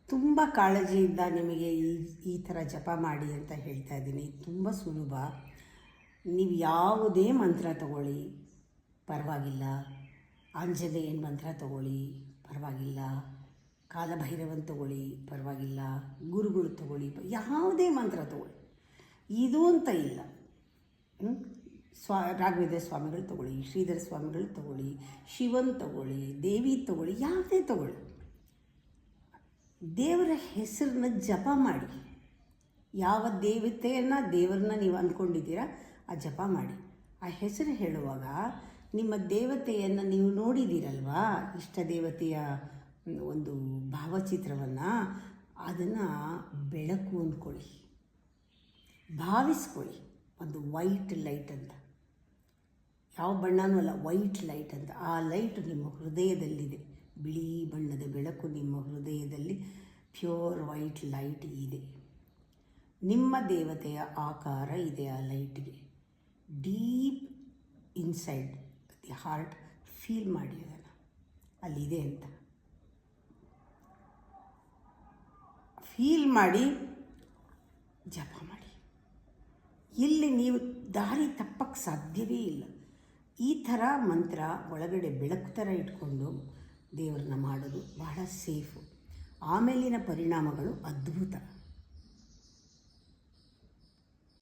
ತುಂಬ ಕಾಳಜಿಯಿಂದ ನಿಮಗೆ ಈ ಥರ ಜಪ ಮಾಡಿ ಅಂತ ಹೇಳ್ತಾ ಇದ್ದೀನಿ. ತುಂಬ ಸುಲಭ. ನೀವು ಯಾವುದೇ ಮಂತ್ರ ತಗೊಳ್ಳಿ ಪರವಾಗಿಲ್ಲ, ಆಂಜನೇಯನ ಮಂತ್ರ ತಗೊಳ್ಳಿ ಪರವಾಗಿಲ್ಲ, ಕಾಲಭೈರವನ್ ತಗೊಳ್ಳಿ ಪರವಾಗಿಲ್ಲ, ಗುರುಗಳು ತಗೊಳ್ಳಿ, ಯಾವುದೇ ಮಂತ್ರ ತಗೊಳ್ಳಿ, ಇದು ಅಂತ ಇಲ್ಲ. ರಾಘವೇಂದ್ರ ಸ್ವಾಮಿಗಳು ತಗೊಳ್ಳಿ, ಶ್ರೀಧರ ಸ್ವಾಮಿಗಳು ತಗೊಳ್ಳಿ, ಶಿವನ್ ತಗೊಳ್ಳಿ, ದೇವಿ ತಗೊಳ್ಳಿ, ಯಾವುದೇ ತಗೊಳ್ಳಿ, ದೇವರ ಹೆಸರನ್ನ ಜಪ ಮಾಡಿ. ಯಾವ ದೇವರನ್ನ ನೀವು ಅಂದ್ಕೊಂಡಿದ್ದೀರಾ ಆ ಜಪ ಮಾಡಿ. ಆ ಹೆಸರು ಹೇಳುವಾಗ ನಿಮ್ಮ ದೇವತೆಯನ್ನು ನೀವು ನೋಡಿದ್ದೀರಲ್ವಾ, ಇಷ್ಟ ದೇವತೆಯ ಒಂದು ಭಾವಚಿತ್ರವನ್ನು, ಅದನ್ನು ಬೆಳಕು ಅಂದ್ಕೊಳ್ಳಿ, ಭಾವಿಸ್ಕೊಳ್ಳಿ. ಒಂದು ವೈಟ್ ಲೈಟ್ ಅಂತ, ಯಾವ ಬಣ್ಣನೂ ಅಲ್ಲ, ವೈಟ್ ಲೈಟ್ ಅಂತ. ಆ ಲೈಟ್ ನಿಮ್ಮ ಹೃದಯದಲ್ಲಿದೆ, ಬಿಳಿ ಬಣ್ಣದ ಬೆಳಕು ನಿಮ್ಮ ಹೃದಯದಲ್ಲಿ, ಪ್ಯೂರ್ ವೈಟ್ ಲೈಟ್ ಇದೆ. ನಿಮ್ಮ ದೇವತೆಯ ಆಕಾರ ಇದೆ ಆ ಲೈಟ್ಗೆ. Deep inside the heart feel ಮಾಡಿ ಅದನ್ನು, ಅಲ್ಲಿದೆ ಅಂತ ಫೀಲ್ ಮಾಡಿ ಜಪ ಮಾಡಿ. ಇಲ್ಲಿ ನೀವು ದಾರಿ ತಪ್ಪಕ್ಕೆ ಸಾಧ್ಯವೇ ಇಲ್ಲ. ಈ ಥರ ಮಂತ್ರ ಒಳಗಡೆ ಬೆಳಕು ಥರ ಇಟ್ಕೊಂಡು ದೇವರನ್ನ ಮಾಡೋದು ಬಹಳ ಸೇಫು. ಆಮೇಲಿನ ಪರಿಣಾಮಗಳು ಅದ್ಭುತ.